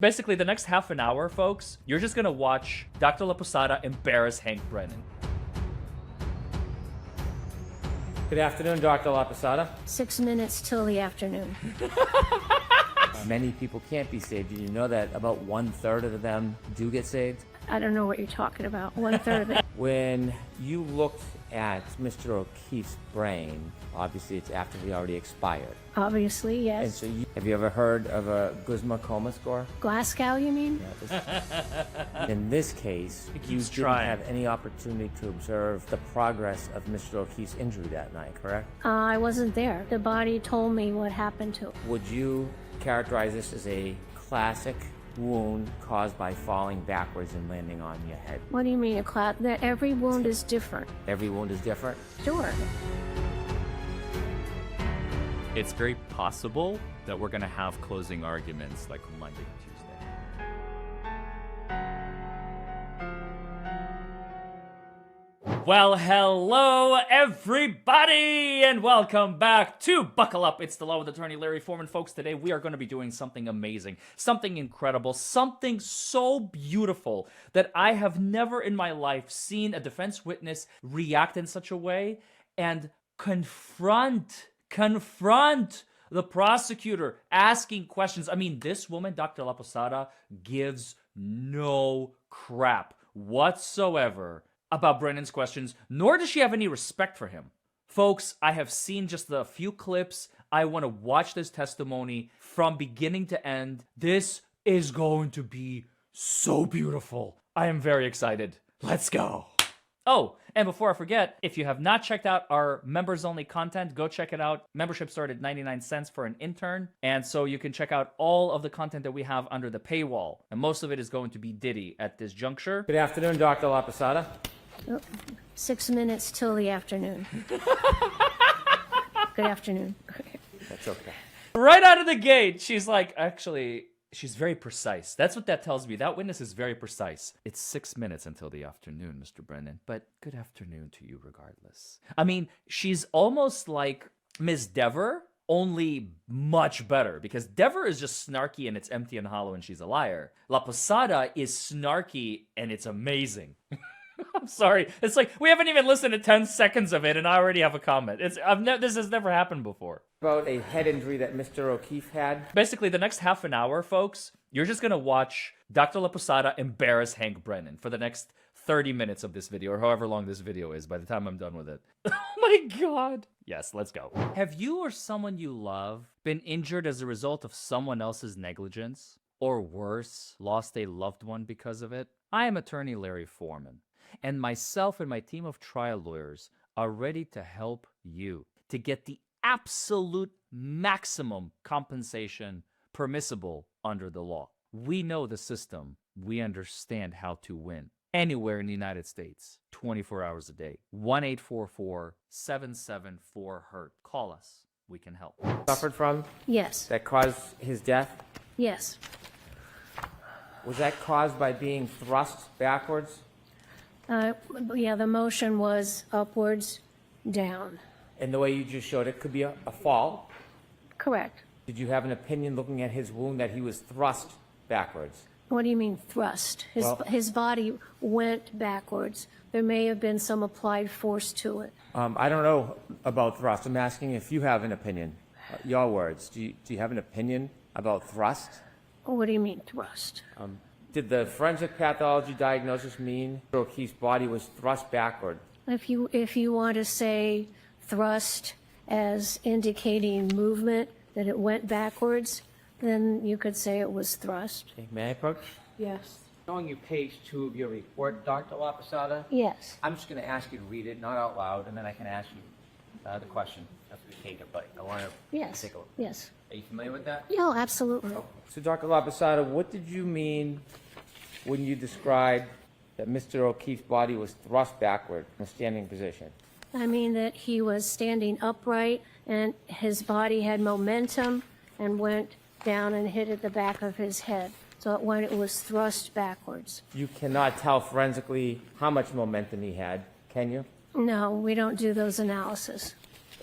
Basically, the next half an hour, folks, you're just gonna watch Dr. Laposata embarrass Hank Brennan. Good afternoon, Dr. Laposata. 6 minutes till the afternoon. Many people can't be saved. Did you know that about 1/3 of them do get saved? I don't know what you're talking about. 1/3 of it. When you looked at Mr. O'Keefe's brain, obviously it's after he already expired. Obviously, And yes. so have you ever heard of a Guzman coma score? Glasgow, you mean? In this case, He you keeps didn't trying. have any opportunity to observe the progress of Mr. O'Keefe's injury that night, correct? I wasn't there. The body told me what happened to it. Would you characterize this as a classic wound caused by falling backwards and landing on your head? What do you mean, that every wound is different? Every wound is different? Sure. It's very possible that we're gonna have closing arguments like Monday and Tuesday. Well, hello, everybody, and welcome back to Buckle Up. It's the Law with Attorney Larry Forman. Folks, today we are going to be doing something amazing, something incredible, something so beautiful that I have never in my life seen a defense witness react in such a way and confront the prosecutor asking questions. I mean, this woman, Dr. Laposata, gives no crap whatsoever about Brennan's questions, nor does she have any respect for him. Folks, I have seen just the few clips. I want to watch this testimony from beginning to end. This is going to be so beautiful. I am very excited. Let's go. Oh, and before I forget, if you have not checked out our members-only content, go check it out. Membership started at 99 cents for an intern, and so you can check out all of the content that we have under the paywall, and most of it is going to be Diddy at this juncture. Good afternoon, Dr. Laposata. 6 minutes till the afternoon. Good afternoon. That's okay. Right out of the gate, she's like, actually, she's very precise. That's what that tells me. That witness is very precise. It's 6 minutes until the afternoon, Mr. Brennan, but good afternoon to you regardless. I mean, she's almost like Ms. Dever, only much better, because Dever is just snarky and it's empty and hollow and she's a liar. Laposata is snarky and it's amazing. I'm sorry. It's like we haven't even listened to 10 seconds of it and I already have a comment. This has never happened before. About a head injury that Mr. O'Keefe had. Basically, the next half an hour, folks, you're just going to watch Dr. Laposata embarrass Hank Brennan for the next 30 minutes of this video, or however long this video is by the time I'm done with it. Oh my God. Yes, let's go. Have you or someone you love been injured as a result of someone else's negligence? Or worse, lost a loved one because of it? I am attorney Larry Forman, and myself and my team of trial lawyers are ready to help you to get the absolute maximum compensation permissible under the law. We know the system. We understand how to win. Anywhere in the United States, 24 hours a day. 1-844-774-HURT. Call us. We can help. Suffered from Yes. that caused his death. Yes. Was that caused by being thrust backwards? Yeah, the motion was upwards, down. And the way you just showed it could be a fall. Correct. Did you have an opinion looking at his wound that he was thrust backwards? What do you mean thrust? Well- His body went backwards. There may have been some applied force to it. I don't know about thrust. I'm asking if you have an opinion. Your words. Do you have an opinion about thrust? What do you mean thrust? Did the forensic pathology diagnosis mean O'Keefe's body was thrust backward? If you want to say thrust as indicating movement, that it went backwards, then you could say it was thrust. Okay, may I approach? Yes. Showing you page 2 of your report, Dr. Laposata. Yes. I'm just going to ask you to read it, not out loud, and then I can ask you the question after we take it. But I want to Yes. take a look. Yes. Are you familiar with that? No, absolutely. So, Dr. Laposata, what did you mean when you described that Mr. O'Keefe's body was thrust backward in a standing position? I mean that he was standing upright and his body had momentum and went down and hit at the back of his head. So when it was thrust backwards. You cannot tell forensically how much momentum he had, can you? No, we don't do those analysis.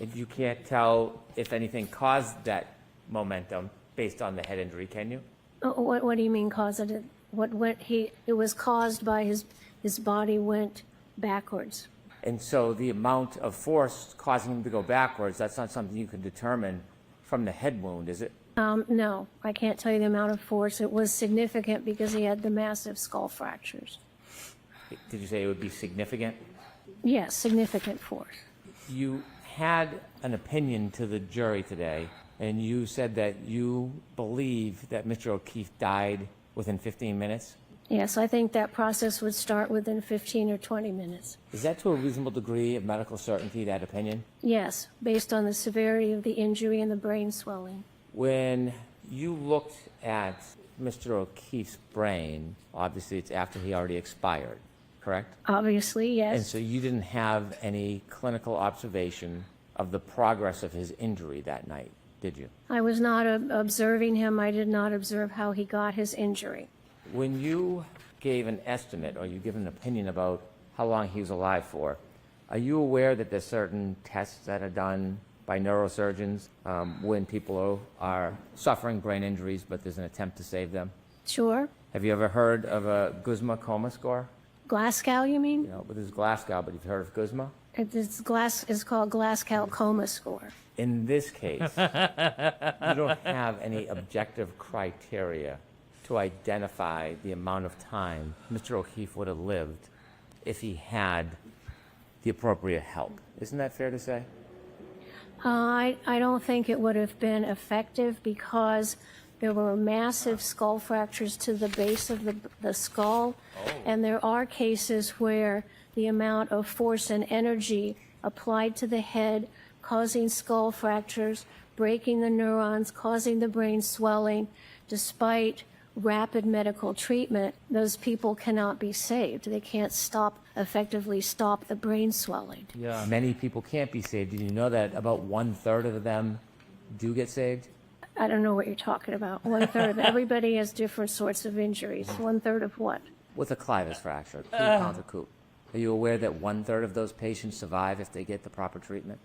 And you can't tell if anything caused that momentum based on the head injury, can you? What do you mean cause it? It was caused by his body went backwards. And so the amount of force causing him to go backwards, that's not something you can determine from the head wound, is it? No, I can't tell you the amount of force. It was significant because he had the massive skull fractures. Did you say it would be significant? Yes, significant force. You had an opinion to the jury today, and you said that you believe that Mr. O'Keefe died within 15 minutes. Yes, I think that process would start within 15 or 20 minutes. Is that to a reasonable degree of medical certainty, that opinion? Yes, based on the severity of the injury and the brain swelling. When you looked at Mr. O'Keefe's brain, obviously it's after he already expired, correct? Obviously, yes. And so you didn't have any clinical observation of the progress of his injury that night, did you? I was not observing him. I did not observe how he got his injury. When you gave an estimate or you give an opinion about how long he was alive for, are you aware that there's certain tests that are done by neurosurgeons when people are suffering brain injuries but there's an attempt to save them? Sure. Have you ever heard of a Guzman coma score? Glasgow, you mean? You know, well, there's Glasgow, but you've heard of Guzman? It's called Glasgow coma score. In this case, you don't have any objective criteria to identify the amount of time Mr. O'Keefe would have lived if he had the appropriate help. Isn't that fair to say? I don't think it would have been effective because there were massive skull fractures to the base of the skull, and there are cases where the amount of force and energy applied to the head causing skull fractures, breaking the neurons, causing the brain swelling, despite rapid medical treatment, those people cannot be saved. They can't effectively stop the brain swelling. Yeah. Many people can't be saved. Did you know that about 1/3 of them do get saved? I don't know what you're talking about. 1/3. Everybody has different sorts of injuries. 1/3 of what? With a clivus fracture, three-pound coup. Are you aware that 1/3 of those patients survive if they get the proper treatment?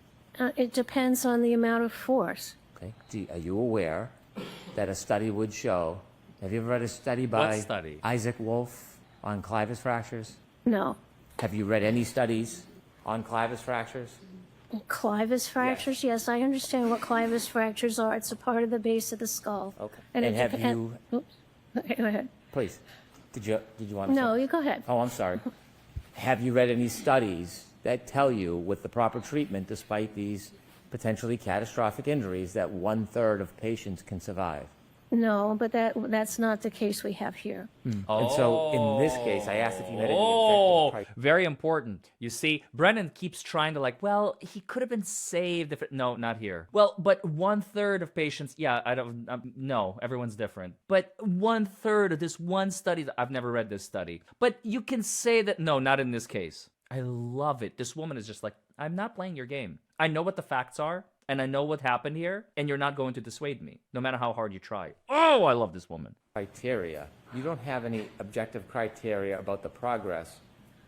It depends on the amount of force. Okay. Are you aware that a study would show? Have you ever read a study by What study? Isaac Wolf on clivus fractures? No. Have you read any studies on clivus fractures? Clivus fractures? Yes, I understand what clivus fractures are. It's a part of the base of the skull. Okay. And And it have depen- you? Oops. Okay, go ahead. Please. Did you want to? No, say? you go ahead. Oh, I'm sorry. Have you read any studies that tell you, with the proper treatment, despite these potentially catastrophic injuries, that 1/3 of patients can survive? No, but that's not the case we have here. And so, in this case, I asked if you had any Oh, objective criteria. very important. You see, Brennan keeps trying to well, he could have been saved if no, not here. Well, but 1/3 of patients, yeah, I don't, no, everyone's different. But 1/3 of this one study, I've never read this study, but you can say that, no, not in this case. I love it. This woman is just I'm not playing your game. I know what the facts are. And I know what happened here, and you're not going to dissuade me, no matter how hard you try. Oh, I love this woman. Criteria. You don't have any objective criteria about the progress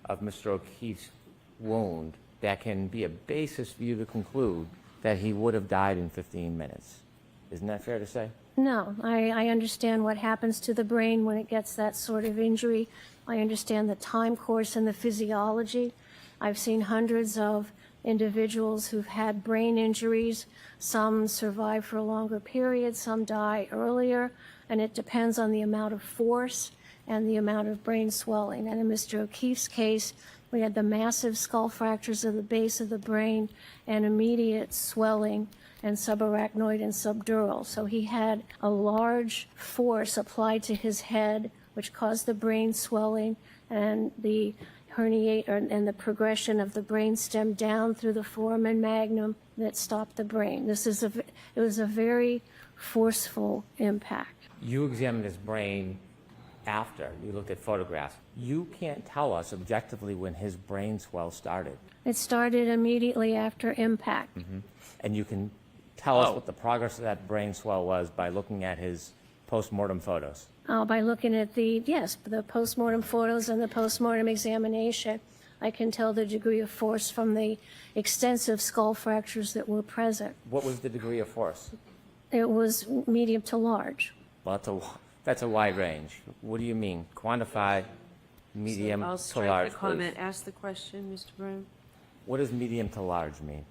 of Mr. O'Keefe's wound that can be a basis for you to conclude that he would have died in 15 minutes. Isn't that fair to say? No, I understand what happens to the brain when it gets that sort of injury. I understand the time course and the physiology. I've seen hundreds of individuals who've had brain injuries. Some survive for a longer period, some die earlier, and it depends on the amount of force and the amount of brain swelling. And in Mr. O'Keefe's case, we had the massive skull fractures of the base of the brain and immediate swelling and subarachnoid and subdural. So he had a large force applied to his head, which caused the brain swelling and the herniate and the progression of the brain stem down through the foramen magnum that stopped the brain. It was a very forceful impact. You examined his brain after you looked at photographs. You can't tell us objectively when his brain swell started. It started immediately after impact. And you can tell us what the progress of that brain swell was by looking at his post-mortem photos. By looking at the postmortem photos and the postmortem examination, I can tell the degree of force from the extensive skull fractures that were present. What was the degree of force? It was medium to large. Well, That's a wide range. What do you mean? Quantify medium I'll to strike large, the comment. please. Ask the question, Mr. Brennan. What does medium to large mean?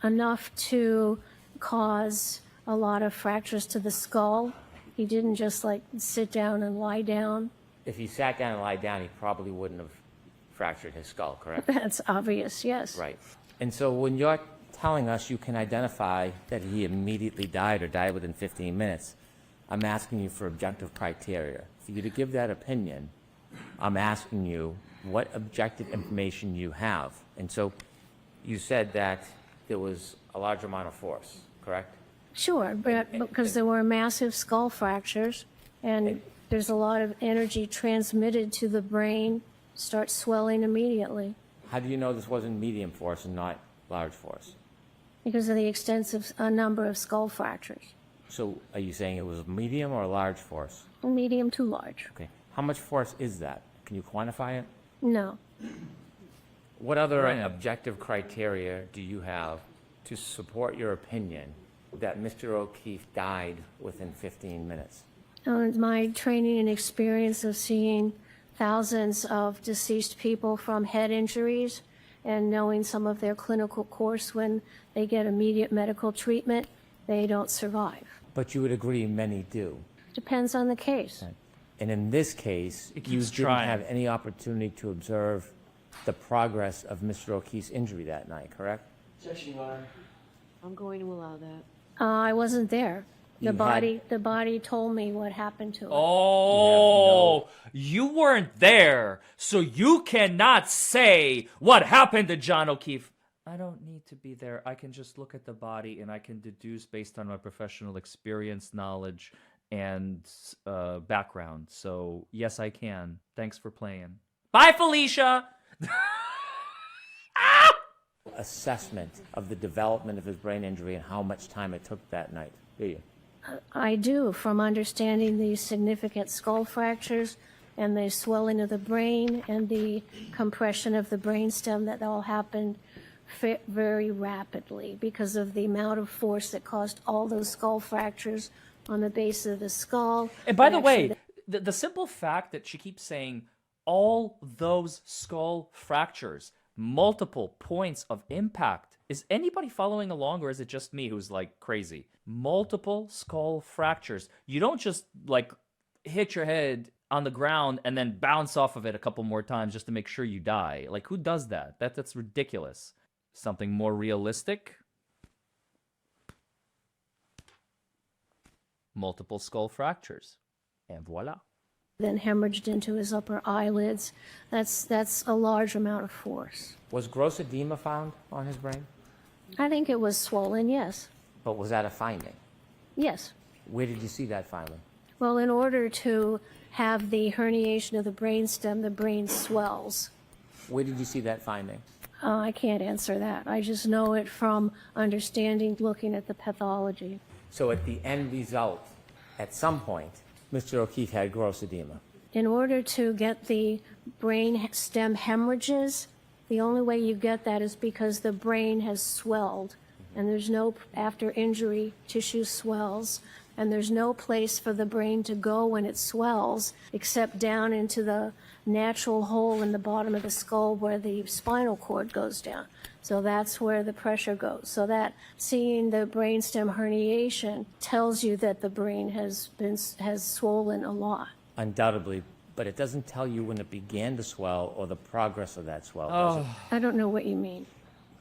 Enough to cause a lot of fractures to the skull. He didn't just like sit down and lie down. If he sat down and lied down, he probably wouldn't have fractured his skull, correct? That's obvious, yes. Right. And so when you're telling us you can identify that he immediately died or died within 15 minutes, I'm asking you for objective criteria. For you to give that opinion, I'm asking you what objective information you have. And so you said that there was a large amount of force, correct? Sure, but because there were massive skull fractures, and there's a lot of energy transmitted to the brain, starts swelling immediately How do you know this wasn't medium force and not large force? because of the extensive number of skull fractures, So are you saying it was medium or large force? medium to large. Okay. How much force is that? Can you quantify it? No. What other objective criteria do you have to support your opinion that Mr. O'Keefe died within 15 minutes? My training and experience of seeing thousands of deceased people from head injuries and knowing some of their clinical course when they get immediate medical treatment, they don't survive. But you would agree many do. Depends on the case. And in this case, It you keeps didn't trying. have any opportunity to observe the progress of Mr. O'Keefe's injury that night, correct? I'm going to allow that. I wasn't there. You The body told me what happened to it. Oh, you weren't there, so you cannot say what happened to John O'Keefe. I don't need to be there. I can just look at the body and I can deduce based on my professional experience, knowledge, and background. So, yes, I can. Thanks for playing. Bye, Felicia! Assessment of the development of his brain injury and how much time it took that night, do you? I do, from understanding the significant skull fractures and the swelling of the brain and the compression of the brainstem that all happened very rapidly because of the amount of force that caused all those skull fractures on the base of the skull. And by the actually way, the simple fact that she keeps saying all those skull fractures, multiple points of impact. Is anybody following along, or is it just me who's like crazy? Multiple skull fractures. You don't just like hit your head on the ground and then bounce off of it a couple more times just to make sure you die. Like, who does that? That's ridiculous. Something more realistic? Multiple skull fractures. And voila. then hemorrhaged into his upper eyelids. That's a large amount of force. Was gross edema found on his brain? I think it was swollen, yes. But was that a finding? Yes. Where did you see that finding? Well, in order to have the herniation of the brainstem, the brain swells. Where did you see that finding? I can't answer that. I just know it from understanding, looking at the pathology. So at the end result, at some point, Mr. O'Keefe had gross edema. In order to get the brain stem hemorrhages, the only way you get that is because the brain has swelled, and there's no, after injury, tissue swells, and there's no place for the brain to go when it swells except down into the natural hole in the bottom of the skull where the spinal cord goes down. So that's where the pressure goes. So that seeing the brainstem herniation tells you that the brain has swollen a lot. Undoubtedly, but it doesn't tell you when it began to swell or the progress of that swell. does it? I don't know what you mean.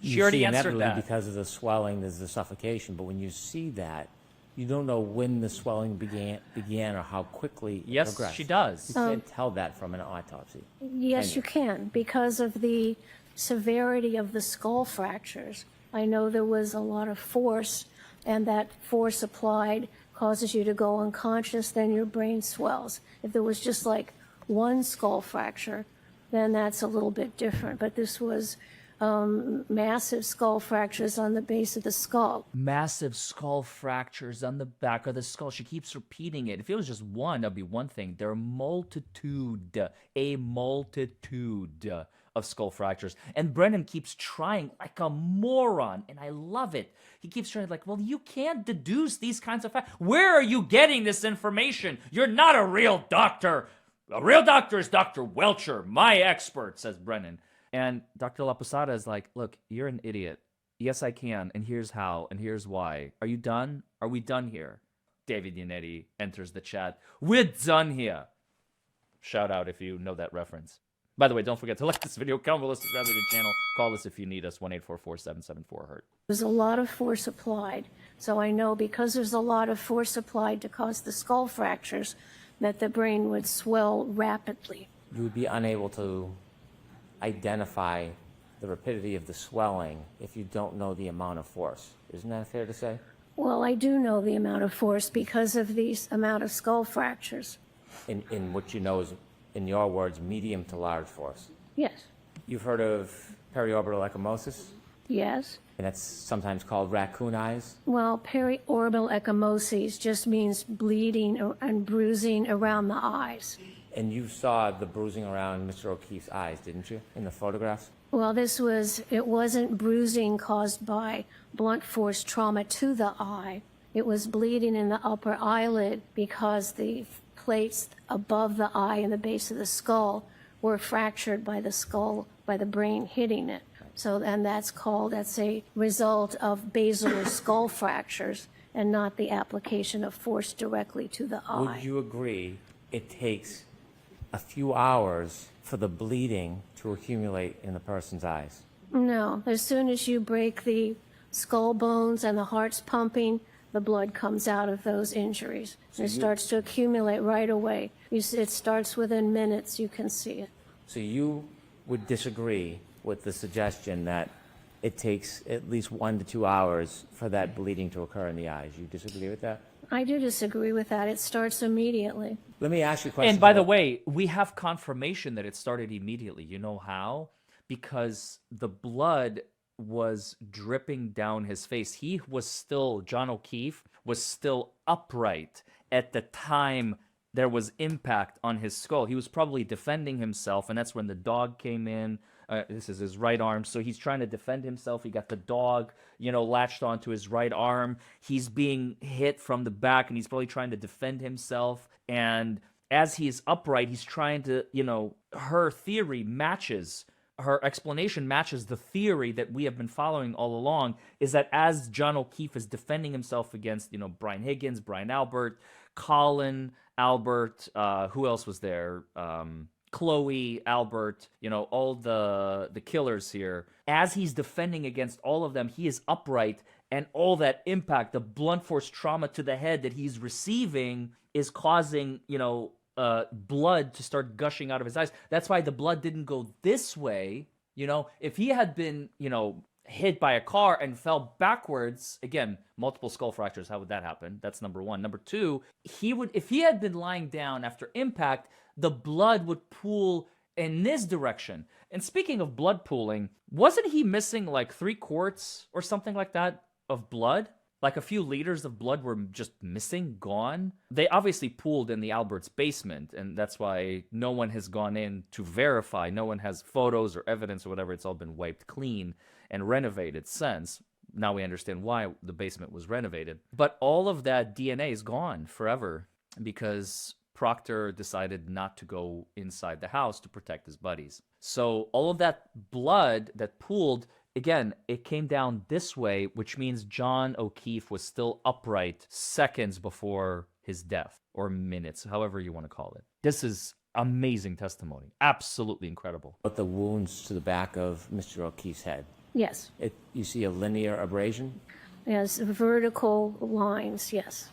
She already see answered inevitably that. because of the swelling, there's the suffocation. But when you see that, you don't know when the swelling began or how quickly it Yes, progressed. she does. You can't tell that from an autopsy. Yes, you can, because of the severity of the skull fractures. I know there was a lot of force, and that force applied causes you to go unconscious, then your brain swells. If there was just like one skull fracture, then that's a little bit different. But this was massive skull fractures on the base of the skull. Massive skull fractures on the back of the skull. She keeps repeating it. If it was just one, that'd be one thing. There are a multitude of skull fractures. And Brennan keeps trying like a moron, and I love it. He keeps trying like, well, you can't deduce these kinds of facts. Where are you getting this information? You're not a real doctor. A real doctor is Dr. Welcher, my expert, says Brennan. And Dr. Laposata is like, look, you're an idiot. Yes, I can, and here's how, and here's why. Are you done? Are we done here? David Yannetti enters the chat. We're done here. Shout out if you know that reference. By the way, don't forget to like this video, comment below, subscribe to the channel, call us if you need us, 1-844-774-HURT. There's a lot of force applied. So I know because there's a lot of force applied to cause the skull fractures that the brain would swell rapidly. You would be unable to identify the rapidity of the swelling if you don't know the amount of force. Isn't that fair to say? Well, I do know the amount of force because of these amount of skull fractures. In what you know is, in your words, medium to large force. Yes. You've heard of periorbital ecchymosis? Yes. And that's sometimes called raccoon eyes? Well, periorbital ecchymosis just means bleeding and bruising around the eyes. And you saw the bruising around Mr. O'Keefe's eyes, didn't you, in the photographs? Well, it wasn't bruising caused by blunt force trauma to the eye. It was bleeding in the upper eyelid because the plates above the eye and the base of the skull were fractured by the brain hitting it. So, and that's a result of basilar skull fractures and not the application of force directly to the eye. Would you agree it takes a few hours for the bleeding to accumulate in the person's eyes? No, as soon as you break the skull bones and the heart's pumping, the blood comes out of those injuries. So it starts to accumulate right away. It starts within minutes, you can see it. So you would disagree with the suggestion that it takes at least 1 to 2 hours for that bleeding to occur in the eyes. You disagree with that? I do disagree with that. It starts immediately. Let me ask you a question. And by the way, we have confirmation that it started immediately. You know how? Because the blood was dripping down his face. John O'Keefe was still upright at the time there was impact on his skull. He was probably defending himself, and that's when the dog came in. This is his right arm, so he's trying to defend himself. He got the dog, latched onto his right arm. He's being hit from the back, and he's probably trying to defend himself. And as he's upright, he's trying to, her explanation matches the theory that we have been following all along, is that as John O'Keefe is defending himself against, Brian Higgins, Brian Albert, Colin Albert, who else was there? Chloe, Albert, all the killers here. As he's defending against all of them, he is upright, and all that impact, the blunt force trauma to the head that he's receiving is causing, blood to start gushing out of his eyes. That's why the blood didn't go this way. If he had been, hit by a car and fell backwards, again, multiple skull fractures, how would that happen? That's number one. Number two, if he had been lying down after impact, the blood would pool in this direction. And speaking of blood pooling, wasn't he missing like 3 quarts or something like that of blood? Like a few liters of blood were just missing, gone. They obviously pooled in the Albert's basement, and that's why no one has gone in to verify. No one has photos or evidence or whatever. It's all been wiped clean and renovated since. Now we understand why the basement was renovated. But all of that DNA is gone forever because Proctor decided not to go inside the house to protect his buddies. So all of that blood that pooled, again, it came down this way, which means John O'Keefe was still upright seconds before his death, or minutes, however you want to call it. This is amazing testimony. Absolutely incredible. But the wounds to the back of Mr. O'Keefe's head. Yes. You see a linear abrasion? Yes, vertical lines, yes.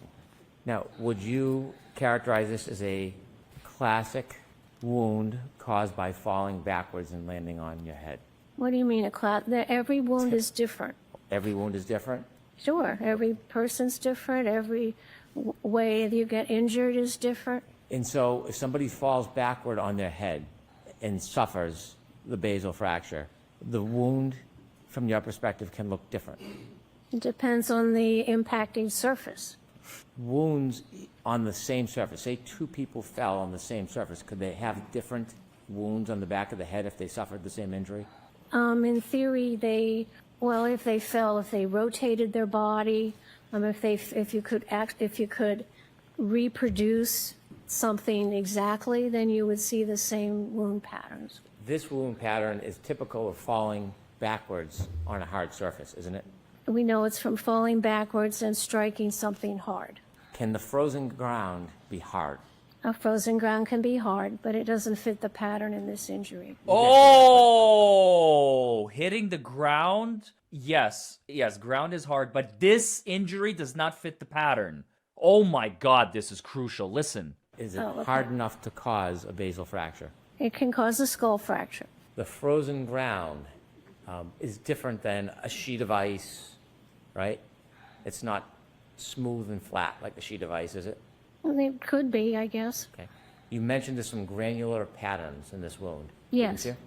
Now, would you characterize this as a classic wound caused by falling backwards and landing on your head? What do you mean every wound is different? Every wound is different? Sure, every person's different. Every way you get injured is different. And so if somebody falls backward on their head and suffers the basal fracture, the wound from your perspective, can look different? It depends on the impacting surface. Wounds on the same surface, say two people fell on the same surface, could they have different wounds on the back of the head if they suffered the same injury? In theory, if they fell, if they rotated their body, if you could reproduce something exactly, then you would see the same wound patterns. This wound pattern is typical of falling backwards on a hard surface, isn't it? We know it's from falling backwards and striking something hard. Can the frozen ground be hard? A frozen ground can be hard, but it doesn't fit the pattern in this injury. Oh, hitting the ground? Yes, ground is hard, but this injury does not fit the pattern. Oh my God, this is crucial. Listen. Is it hard enough to cause a basal fracture? It can cause a skull fracture. The frozen ground is different than a sheet of ice, right? It's not smooth and flat like a sheet of ice, is it? Well, it could be, I guess. Okay. You mentioned there's some granular patterns in this wound. Yes. Here?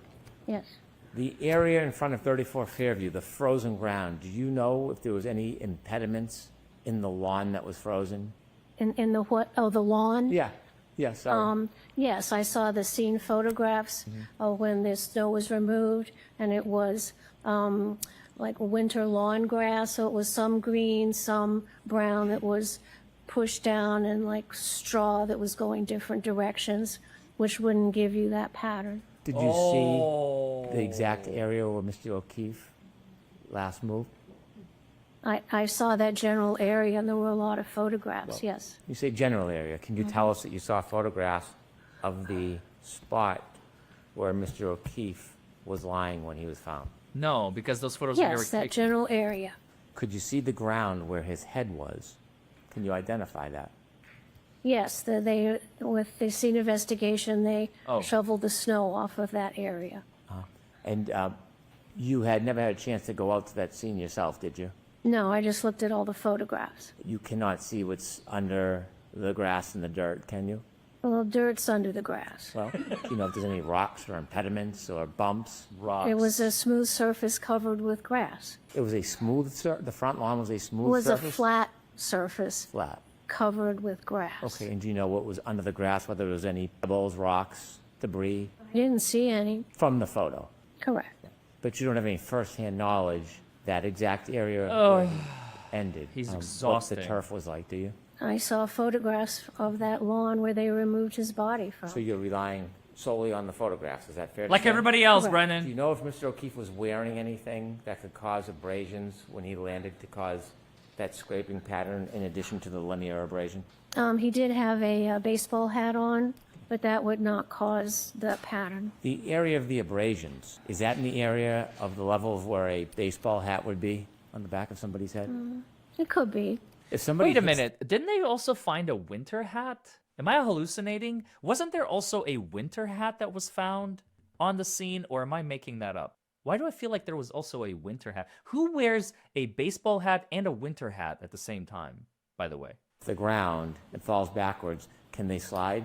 Yes. The area in front of 34 Fairview, the frozen ground, do you know if there was any impediments in the lawn that was frozen? In the what? Oh, the lawn? Yeah. Yeah, sorry. Yes, I saw the scene photographs of when the snow was removed, and it was like winter lawn grass, so it was some green, some brown that was pushed down, and like straw that was going different directions, which wouldn't give you that pattern. Did you see the exact area where Mr. O'Keefe last moved? I saw that general area, and there were a lot of photographs, yes. You say general area. Can you tell us that you saw photographs of the spot where Mr. O'Keefe was lying when he was found? No, because those photos Yes, were that taken. general area. Could you see the ground where his head was? Can you identify that? Yes, with the scene investigation, they shoveled the snow off of that area. And you had never had a chance to go out to that scene yourself, did you? No, I just looked at all the photographs. You cannot see what's under the grass and the dirt, can you? Well, dirt's under the grass. Well, do you know if there's any rocks or impediments or bumps? Rocks. It was a smooth surface covered with grass. It was a smooth surface? The front lawn was a It smooth was surface? a flat surface Flat. covered with grass. Okay, and do you know what was under the grass, whether there was any pebbles, rocks, debris? I didn't see any. From the photo. Correct. But you don't have any first-hand knowledge that exact area where it ended. He's What exhausting. the turf was like, do you? I saw photographs of that lawn where they removed his body from. So you're relying solely on the photographs, is that fair to Like say? everybody else, Correct. Brennan. Do you know if Mr. O'Keefe was wearing anything that could cause abrasions when he landed to cause that scraping pattern in addition to the linear abrasion? He did have a baseball hat on, but that would not cause the pattern. The area of the abrasions, is that in the area of the level of where a baseball hat would be on the back of somebody's head? It could be. If somebody Wait a hits- minute. Didn't they also find a winter hat? Am I hallucinating? Wasn't there also a winter hat that was found on the scene, or am I making that up? Why do I feel like there was also a winter hat? Who wears a baseball hat and a winter hat at the same time, by the way? the ground and falls backwards, can they slide?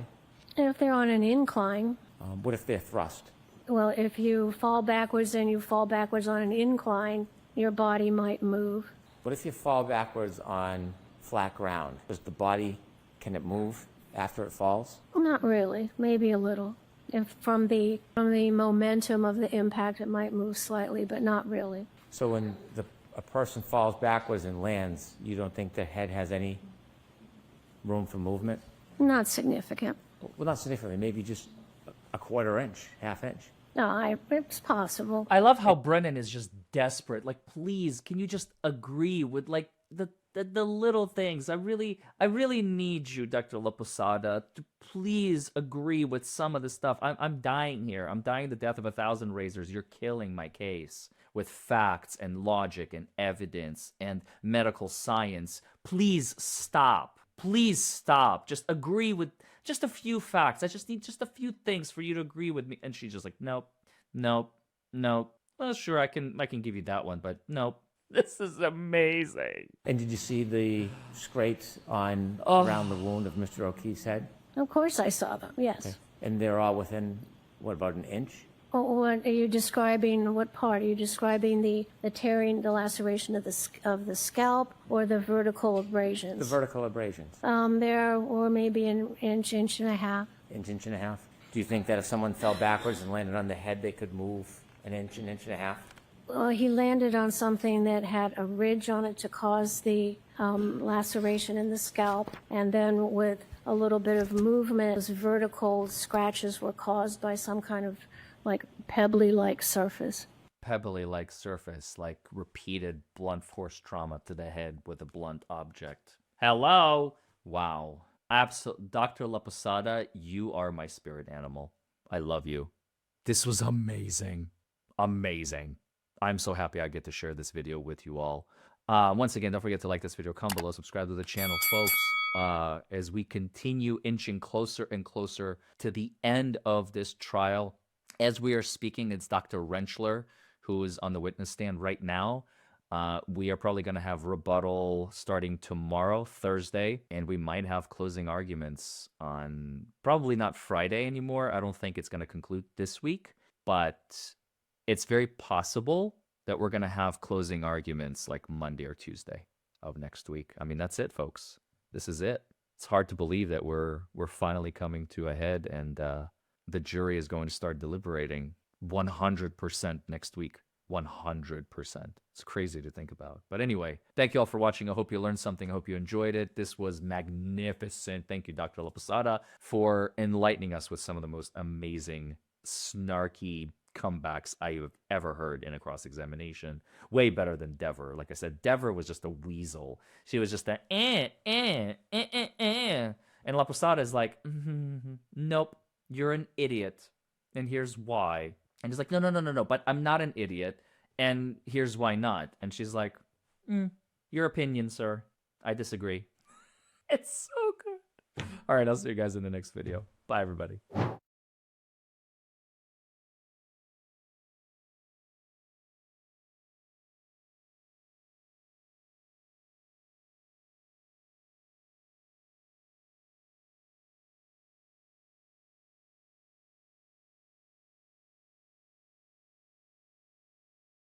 And if they're on an incline, What if they're thrust? well, if you fall backwards and you fall backwards on an incline, your body might move. What if you fall backwards on flat ground? Does the body, can it move after it falls? Not really, maybe a little. If from the momentum of the impact, it might move slightly, but not really. So when a person falls backwards and lands, you don't think the head has any room for movement? Not significant. Well, not significantly, maybe just a quarter inch, half inch. No, it's possible. I love how Brennan is just desperate. Like, please, can you just agree with like the little things? I really need you, Dr. Laposata, to please agree with some of the stuff. I'm dying here. I'm dying the death of 1,000 razors. You're killing my case with facts and logic and evidence and medical science. Please stop. Please stop. Just agree with just a few facts. I just need just a few things for you to agree with me. And she's just like, nope. Well, sure, I can give you that one, but nope. This is amazing. And did you see the scrapes on around the wound of Mr. O'Keefe's head? Of course I saw them, yes. And they're all within, what, about an inch? What are you describing? What part? Are you describing the tearing, the laceration of the scalp, or the vertical abrasions? The vertical abrasions. There were maybe an inch, inch and a half. Inch and a half. Do you think that if someone fell backwards and landed on the head, they could move an inch and a half? He landed on something that had a ridge on it to cause the laceration in the scalp, and then with a little bit of movement, those vertical scratches were caused by some kind of like pebbly-like surface. Pebbly-like surface, like repeated blunt force trauma to the head with a blunt object. Hello? Wow. Dr. Laposata, you are my spirit animal. I love you. This was amazing. Amazing. I'm so happy I get to share this video with you all. Once again, don't forget to like this video, comment below, subscribe to the channel, folks. As we continue inching closer and closer to the end of this trial. As we are speaking, it's Dr. Rentschler who is on the witness stand right now. We are probably going to have rebuttal starting tomorrow, Thursday, and we might have closing arguments on probably not Friday anymore. I don't think it's going to conclude this week, but it's very possible that we're going to have closing arguments like Monday or Tuesday of next week. I mean, that's it, folks. This is it. It's hard to believe that we're finally coming to a head, and the jury is going to start deliberating 100% next week. 100%. It's crazy to think about. But anyway, thank you all for watching. I hope you learned something. I hope you enjoyed it. This was magnificent. Thank you, Dr. Laposata, for enlightening us with some of the most amazing, snarky comebacks I have ever heard in a cross-examination. Way better than Dever. Like I said, Dever was just a weasel. She was just a And Laposata is like, nope, you're an idiot. And here's why. And he's like, no, but I'm not an idiot. And here's why not. And she's like, your opinion, sir. I disagree. It's so good. All right, I'll see you guys in the next video. Bye, everybody.